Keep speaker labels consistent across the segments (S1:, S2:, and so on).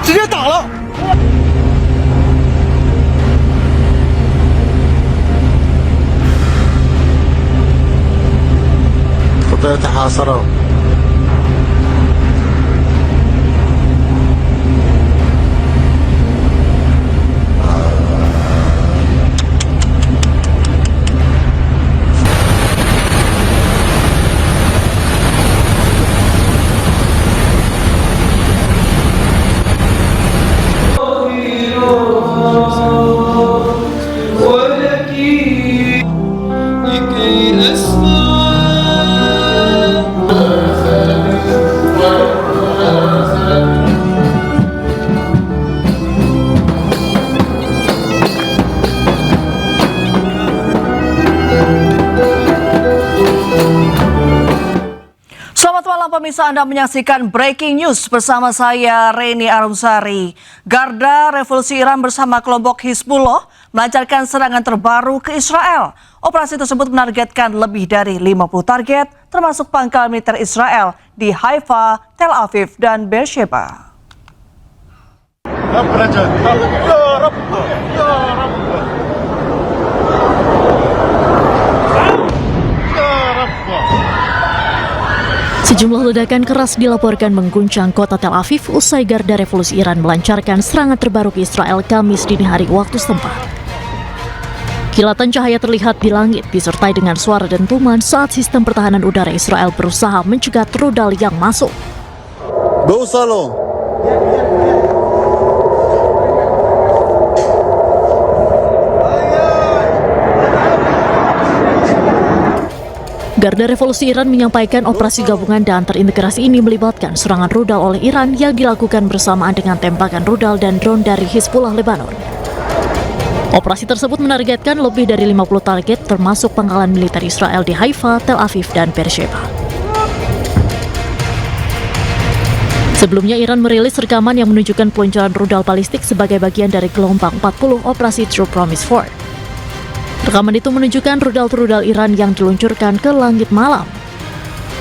S1: 直接打了。
S2: تحاصروا
S3: Selamat malam pemirsa, Anda menyaksikan Breaking News bersama saya Reni Arumsari. Garda Revolusi Iran bersama kelompok Hizbullah melancarkan serangan terbaru ke Israel. Operasi tersebut menargetkan lebih dari 50 target, termasuk pangkal militer Israel di Haifa, Tel Aviv, dan Beersheba.
S4: Sejumlah ledakan keras dilaporkan mengguncang kota Tel Aviv usai Garda Revolusi Iran melancarkan serangan terbaru ke Israel Kamis dini hari waktu setempat. Kilatan cahaya terlihat di langit disertai dengan suara dentuman saat sistem pertahanan udara Israel berusaha mencegat rudal yang masuk. Garda Revolusi Iran menyampaikan operasi gabungan dan terintegrasi ini melibatkan serangan rudal oleh Iran yang dilakukan bersamaan dengan tembakan rudal dan drone dari Hizbullah Lebanon. Operasi tersebut menargetkan lebih dari 50 target termasuk pangkalan militer Israel di Haifa, Tel Aviv, dan Beersheba. Sebelumnya Iran merilis rekaman yang menunjukkan peluncuran rudal balistik sebagai bagian dari gelombang 40 operasi True Promise 4. Rekaman itu menunjukkan rudal-rudal Iran yang diluncurkan ke langit malam.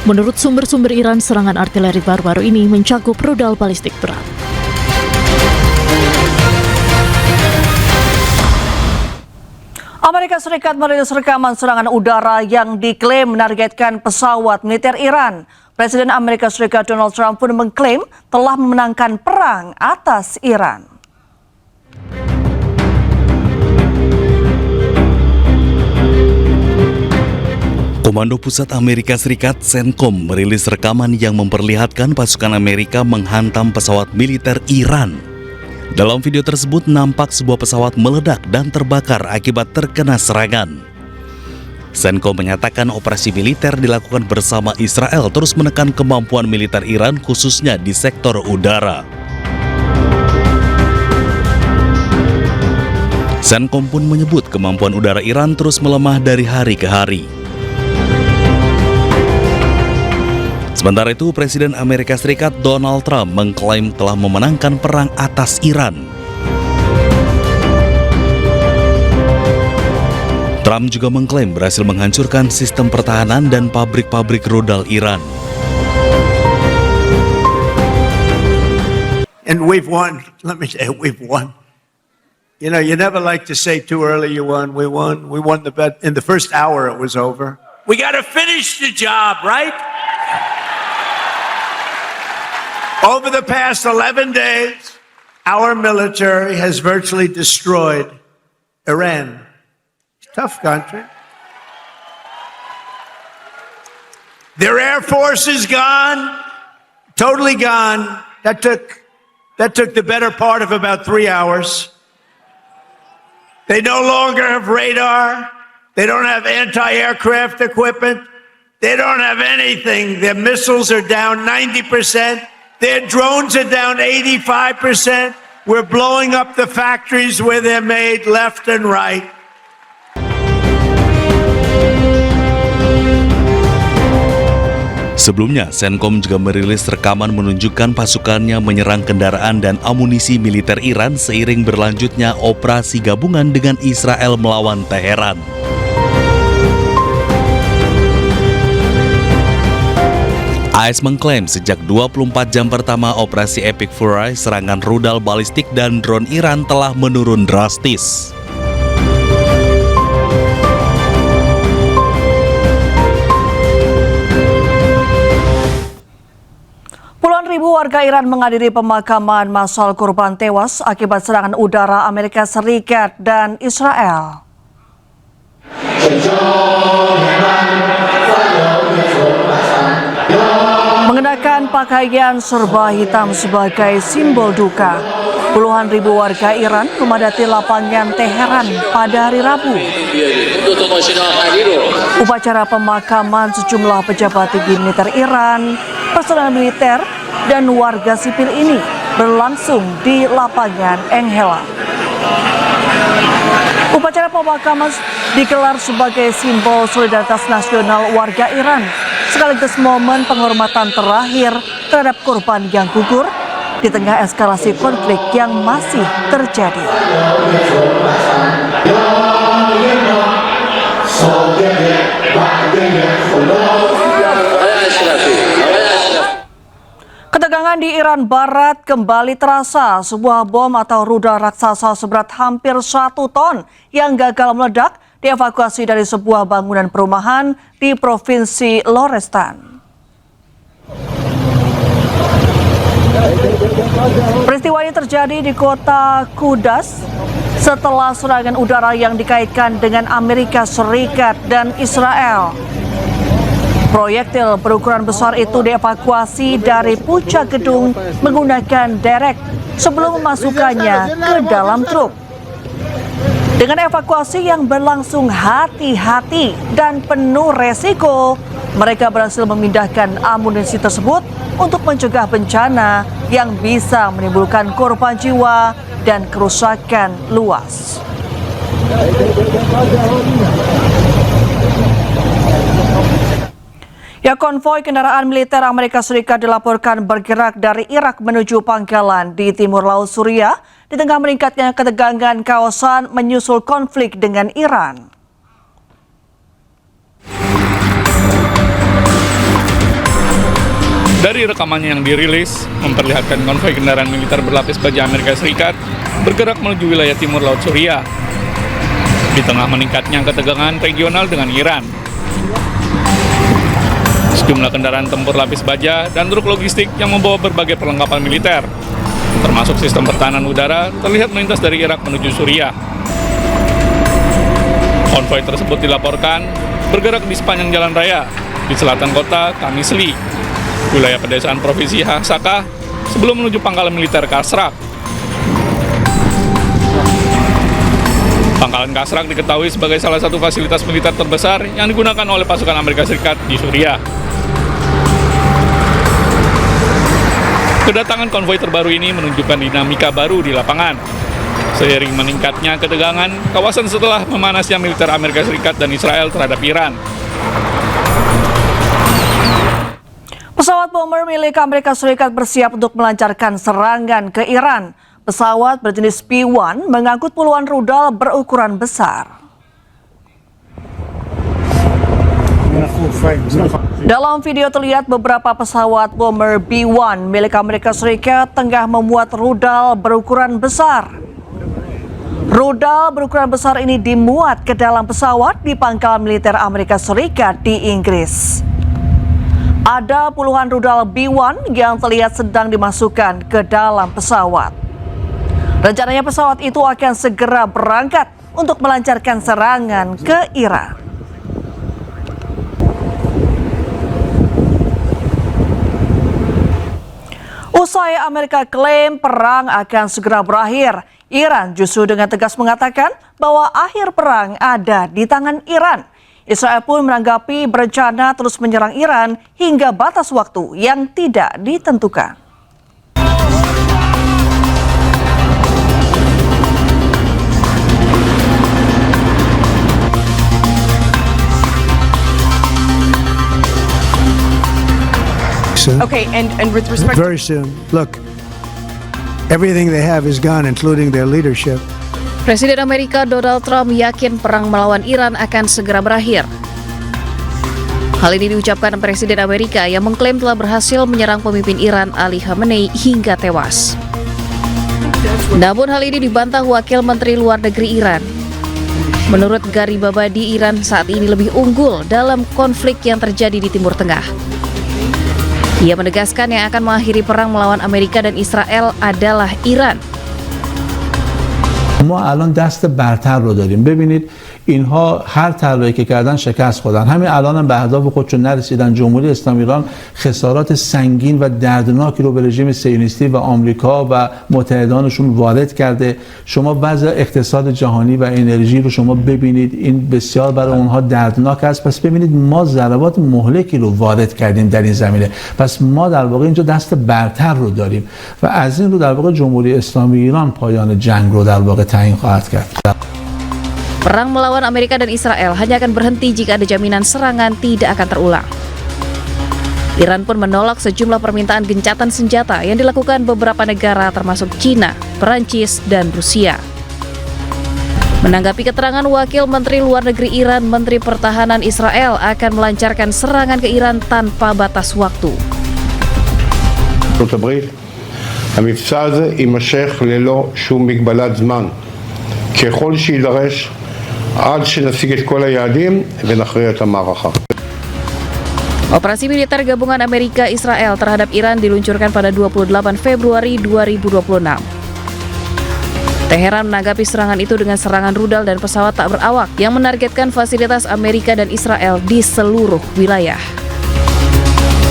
S4: Menurut sumber-sumber Iran, serangan artileri baru-baru ini mencakup rudal balistik berat.
S3: Amerika Serikat merilis rekaman serangan udara yang diklaim menargetkan pesawat militer Iran. Presiden Amerika Serikat Donald Trump pun mengklaim telah memenangkan perang atas Iran.
S5: Komando Pusat Amerika Serikat CENTCOM merilis rekaman yang memperlihatkan pasukan Amerika menghantam pesawat militer Iran. Dalam video tersebut nampak sebuah pesawat meledak dan terbakar akibat terkena serangan. CENTCOM menyatakan operasi militer dilakukan bersama Israel terus menekan kemampuan militer Iran khususnya di sektor udara. CENTCOM pun menyebut kemampuan udara Iran terus melemah dari hari ke hari. Sementara itu, Presiden Amerika Serikat Donald Trump mengklaim telah memenangkan perang atas Iran. Trump juga mengklaim berhasil menghancurkan sistem pertahanan dan pabrik-pabrik rudal Iran.
S6: And we've won. Let me say, we've won. You know, you never like to say too early you won. We won. We won the bet. In the first hour, it was over. We got to finish the job, right? Over the past 11 days, our military has virtually destroyed Iran. Tough country. Their air force is gone, totally gone. That took the better part of about 3 hours. They no longer have radar. They don't have anti-aircraft equipment. They don't have anything. Their missiles are down 90%. Their drones are down 85%. We're blowing up the factories where they're made left and right.
S5: Sebelumnya, CENTCOM juga merilis rekaman menunjukkan pasukannya menyerang kendaraan dan amunisi militer Iran seiring berlanjutnya operasi gabungan dengan Israel melawan Teheran. AS mengklaim sejak 24 jam pertama operasi Epic Fury, serangan rudal balistik dan drone Iran telah menurun drastis.
S3: Puluhan ribu warga Iran menghadiri pemakaman massal korban tewas akibat serangan udara Amerika Serikat dan Israel. Mengenakan pakaian serba hitam sebagai simbol duka, puluhan ribu warga Iran memadati lapangan Teheran pada hari Rabu. Upacara pemakaman sejumlah pejabat tinggi militer Iran, personel militer, dan warga sipil ini berlangsung di lapangan Enghela. Upacara pemakaman digelar sebagai simbol solidaritas nasional warga Iran, sekaligus momen penghormatan terakhir terhadap korban yang gugur di tengah eskalasi konflik yang masih terjadi. Ketegangan di Iran Barat kembali terasa. Sebuah bom atau rudal raksasa seberat hampir 1 ton yang gagal meledak dievakuasi dari sebuah bangunan perumahan di Provinsi Lorestan. Peristiwa ini terjadi di kota Kudas setelah serangan udara yang dikaitkan dengan Amerika Serikat dan Israel. Proyektil berukuran besar itu dievakuasi dari puncak gedung menggunakan derek sebelum memasukkannya ke dalam truk. Dengan evakuasi yang berlangsung hati-hati dan penuh resiko, mereka berhasil memindahkan amunisi tersebut untuk mencegah bencana yang bisa menimbulkan korban jiwa dan kerusakan luas. Konvoi kendaraan militer Amerika Serikat dilaporkan bergerak dari Irak menuju pangkalan di timur Laut Suriah di tengah meningkatnya ketegangan kawasan menyusul konflik dengan Iran.
S1: Dari rekamannya yang dirilis, memperlihatkan konvoi kendaraan militer berlapis baja Amerika Serikat bergerak menuju wilayah timur Laut Suriah di tengah meningkatnya ketegangan regional dengan Iran. Sejumlah kendaraan tempur lapis baja dan truk logistik yang membawa berbagai perlengkapan militer, termasuk sistem pertahanan udara, terlihat melintas dari Irak menuju Suriah. Konvoi tersebut dilaporkan bergerak di sepanjang jalan raya di selatan kota Qamisli, wilayah pedesaan Provinsi Hasakah, sebelum menuju pangkalan militer Kasrak. Pangkalan Kasrak diketahui sebagai salah satu fasilitas militer terbesar yang digunakan oleh pasukan Amerika Serikat di Suriah. Kedatangan konvoi terbaru ini menunjukkan dinamika baru di lapangan. Seiring meningkatnya ketegangan kawasan setelah memanasnya militer Amerika Serikat dan Israel terhadap Iran.
S3: Pesawat bomber milik Amerika Serikat bersiap untuk melancarkan serangan ke Iran. Pesawat berjenis P-1 mengangkut puluhan rudal berukuran besar. Dalam video terlihat beberapa pesawat bomber B-1 milik Amerika Serikat tengah memuat rudal berukuran besar. Rudal berukuran besar ini dimuat ke dalam pesawat di pangkalan militer Amerika Serikat di Inggris. Ada puluhan rudal B-1 yang terlihat sedang dimasukkan ke dalam pesawat. Rencananya pesawat itu akan segera berangkat untuk melancarkan serangan ke Iran. Usai Amerika klaim perang akan segera berakhir, Iran justru dengan tegas mengatakan bahwa akhir perang ada di tangan Iran. Israel pun menanggapi berencana terus menyerang Iran hingga batas waktu yang tidak ditentukan.
S7: Okay, and with respect
S8: Very soon. Look, everything they have is gone, including their leadership.
S9: Presiden Amerika Donald Trump yakin perang melawan Iran akan segera berakhir. Hal ini diucapkan Presiden Amerika yang mengklaim telah berhasil menyerang pemimpin Iran Ali Khamenei hingga tewas. Namun hal ini dibantah Wakil Menteri Luar Negeri Iran. Menurut Garibabadi, Iran saat ini lebih unggul dalam konflik yang terjadi di Timur Tengah. Ia menegaskan yang akan mengakhiri perang melawan Amerika dan Israel adalah Iran.
S10: ما الان دست برتر رو داریم. ببینید اینها هر تلایی که کردن شکست خوردن. همین الان هم به اهداف خودشون نرسیدن. جمهوری اسلامی ایران خسارات سنگین و دردناکی رو به رژیم صهیونیستی و آمریکا و متحدانشون وارد کرده. شما وضع اقتصاد جهانی و انرژی رو شما ببینید، این بسیار برای اونها دردناک است. پس ببینید ما ضربات مهلکی رو وارد کردیم در این زمینه. پس ما در واقع اینجا دست برتر رو داریم و از این رو در واقع جمهوری اسلامی ایران پایان جنگ رو در واقع تعیین خواهد کرد.
S9: Perang melawan Amerika dan Israel hanya akan berhenti jika ada jaminan serangan tidak akan terulang. Iran pun menolak sejumlah permintaan gencatan senjata yang dilakukan beberapa negara termasuk China, Perancis, dan Rusia. Menanggapi keterangan Wakil Menteri Luar Negeri Iran, Menteri Pertahanan Israel akan melancarkan serangan ke Iran tanpa batas waktu.
S2: ארצות הברית, המבצע הזה יימשך ללא שום מגבלת זמן, ככל שידרש עד שנשיג את כל היעדים ונכריע את המערכה.
S9: Operasi militer gabungan Amerika Israel terhadap Iran diluncurkan pada 28 Februari 2026. Teheran menanggapi serangan itu dengan serangan rudal dan pesawat tak berawak yang menargetkan fasilitas Amerika dan Israel di seluruh wilayah.